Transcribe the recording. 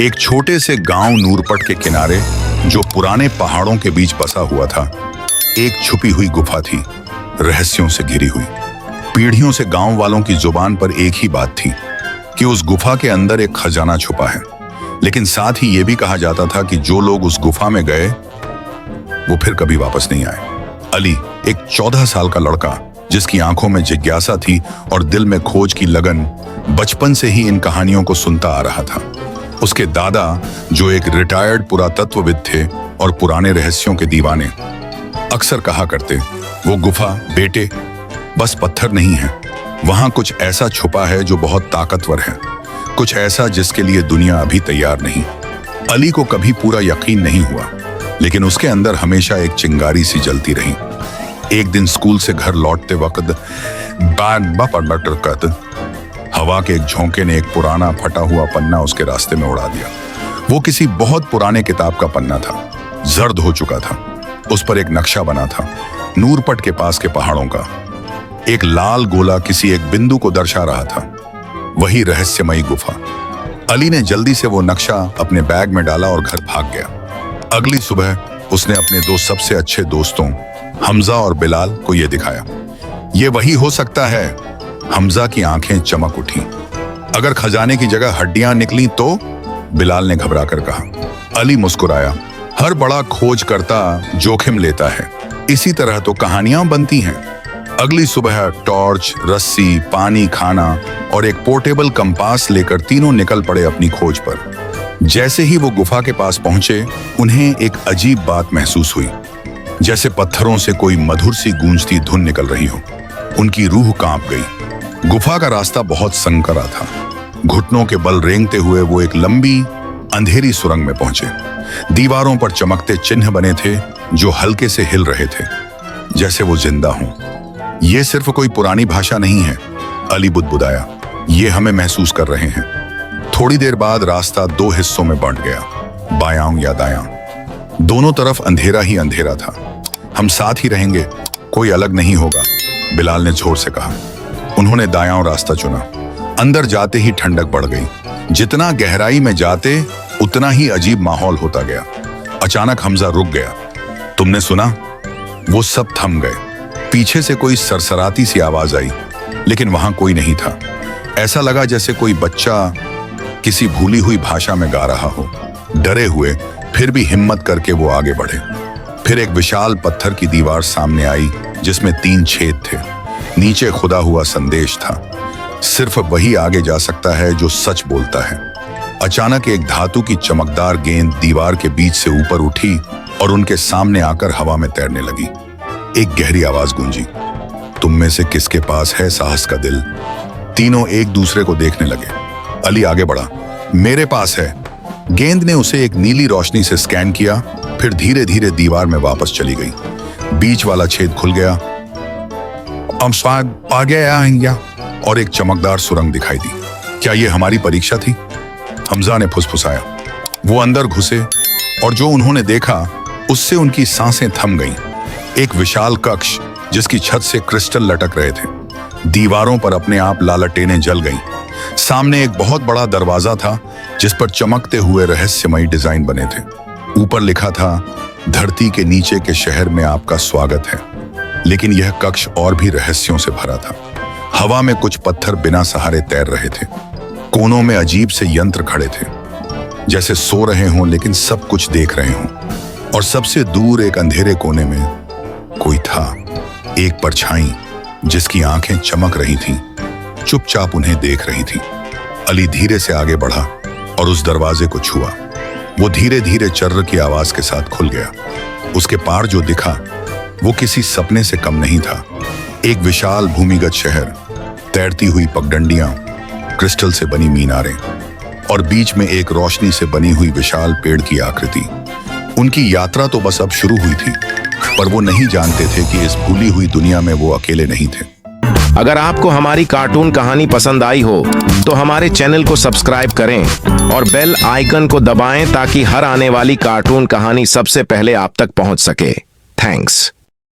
एक छोटे से गांव नूरपट के किनारे, जो पुराने पहाड़ों के बीच बसा हुआ था, एक छुपी हुई गुफा थी, रहस्यों से घिरी हुई। पीढ़ियों से गांव वालों की जुबान पर एक ही बात थी कि उस गुफा के अंदर एक खजाना छुपा है। लेकिन साथ ही यह भी कहा जाता था कि जो लोग उस गुफा में गए वो फिर कभी वापस नहीं आए। अली, एक 14 साल का लड़का जिसकी आंखों में जिज्ञासा थी और दिल में खोज की लगन, बचपन से ही इन कहानियों को सुनता आ रहा था। उसके दादा, जो एक रिटायर्ड पुरातत्वविद थे और पुराने रहस्यों के दीवाने, अक्सर कहा करते, वो गुफा बेटे बस पत्थर नहीं है, वहां कुछ ऐसा छुपा है जो बहुत ताकतवर है, कुछ ऐसा जिसके लिए दुनिया अभी तैयार नहीं। अली को कभी पूरा यकीन नहीं हुआ, लेकिन उसके अंदर हमेशा एक चिंगारी सी जलती रही। एक दिन स्कूल से घर लौटते वक्त हवा के एक झोंके ने एक पुराना फटा हुआ पन्ना उसके रास्ते में उड़ा दिया। वो किसी बहुत पुराने किताब का पन्ना था, जर्द हो चुका था। उस पर एक नक्शा बना था, नूरपट के पास के पहाड़ों का। एक लाल गोला किसी एक बिंदु को दर्शा रहा था, वही रहस्यमयी गुफा। अली ने जल्दी से वो नक्शा अपने बैग में डाला और घर भाग गया। अगली सुबह उसने अपने दो सबसे अच्छे दोस्तों हमजा और बिलाल को यह दिखाया। ये वही हो सकता है। हमजा की आंखें चमक उठी। अगर खजाने की जगह हड्डियां निकली तो? बिलाल ने घबरा कर कहा। अली मुस्कुराया। हर बड़ा खोजकर्ता जोखिम लेता है, इसी तरह तो कहानियां बनती हैं। अगली सुबह टॉर्च, रस्सी, पानी, खाना और एक पोर्टेबल कंपास लेकर तीनों निकल पड़े अपनी खोज पर। जैसे ही वो गुफा के पास पहुंचे, उन्हें एक अजीब बात महसूस हुई, जैसे पत्थरों से कोई मधुर सी गूंजती धुन निकल रही हो। उनकी रूह कांप गई। गुफा का रास्ता बहुत संकरा था। घुटनों के बल रेंगते हुए वो एक लंबी अंधेरी सुरंग में पहुंचे। दीवारों पर चमकते चिन्ह बने थे जो हल्के से हिल रहे थे, जैसे वो जिंदा हों। ये सिर्फ कोई पुरानी भाषा नहीं है, अली बुदबुदाया, ये हमें महसूस कर रहे हैं। थोड़ी देर बाद रास्ता दो हिस्सों में बंट गया, बायां या दायां। दोनों तरफ अंधेरा ही अंधेरा था। हम साथ ही रहेंगे, कोई अलग नहीं होगा, बिलाल ने जोर से कहा। उन्होंने दायां रास्ता चुना। अंदर जाते ही ठंडक बढ़ गई। जितना गहराई में जाते उतना ही अजीब माहौल होता गया। अचानक हमजा रुक गया। तुमने सुना? वो सब थम गए। पीछे से कोई सरसराती सी आवाज आई, लेकिन वहां कोई नहीं था। ऐसा लगा जैसे कोई बच्चा किसी भूली हुई भाषा में गा रहा हो। डरे हुए फिर भी हिम्मत करके वो आगे बढ़े। फिर एक विशाल पत्थर की दीवार सामने आई जिसमें 3 छेद थे। नीचे खुदा हुआ संदेश था, सिर्फ वही आगे जा सकता है जो सच बोलता है। अचानक एक धातु की चमकदार गेंद दीवार के बीच से ऊपर उठी और उनके सामने आकर हवा में तैरने लगी। एक गहरी आवाज गूंजी, तुम में से किसके पास है साहस का दिल? तीनों एक दूसरे को देखने लगे। अली आगे बढ़ा। मेरे पास है। गेंद ने उसे एक नीली रोशनी से स्कैन किया, फिर धीरे धीरे दीवार में वापस चली गई। बीच वाला छेद खुल गया। हम स्वाद आ गया और एक चमकदार सुरंग दिखाई दी। क्या ये हमारी परीक्षा थी? हमजा ने फुसफुसाया। वो अंदर घुसे और जो उन्होंने देखा उससे उनकी सांसें थम गईं। एक विशाल कक्ष जिसकी छत से क्रिस्टल लटक रहे थे। दीवारों पर अपने आप लालटेनें जल गईं। सामने एक बहुत बड़ा दरवाजा था जिस पर चमकते हुए रहस्यमयी डिजाइन बने थे। ऊपर लिखा था, धरती के नीचे के शहर में आपका स्वागत है। लेकिन यह कक्ष और भी रहस्यों से भरा था। हवा में कुछ पत्थर बिना सहारे तैर रहे थे। कोनों में अजीब से यंत्र खड़े थे, जैसे सो रहे हों लेकिन सब कुछ देख रहे हों। और सबसे दूर एक अंधेरे कोने में कोई था, एक परछाई जिसकी आंखें चमक रही थीं, चुपचाप उन्हें देख रही थी। अली धीरे से आगे बढ़ा और उस दरवाजे को छुआ। वो धीरे धीरे चर्र की आवाज के साथ खुल गया। उसके पार जो दिखा वो किसी सपने से कम नहीं था। एक विशाल भूमिगत शहर, तैरती हुई पगडंडियां, क्रिस्टल से बनी मीनारें और बीच में एक रोशनी से बनी हुई विशाल पेड़ की आकृति। उनकी यात्रा तो बस अब शुरू हुई थी, पर वो नहीं जानते थे कि इस भूली हुई दुनिया में वो अकेले नहीं थे। अगर आपको हमारी कार्टून कहानी पसंद आई हो तो हमारे चैनल को सब्सक्राइब करें और बेल आइकन को दबाएं ताकि हर आने वाली कार्टून कहानी सबसे पहले आप तक पहुंच सके। थैंक्स।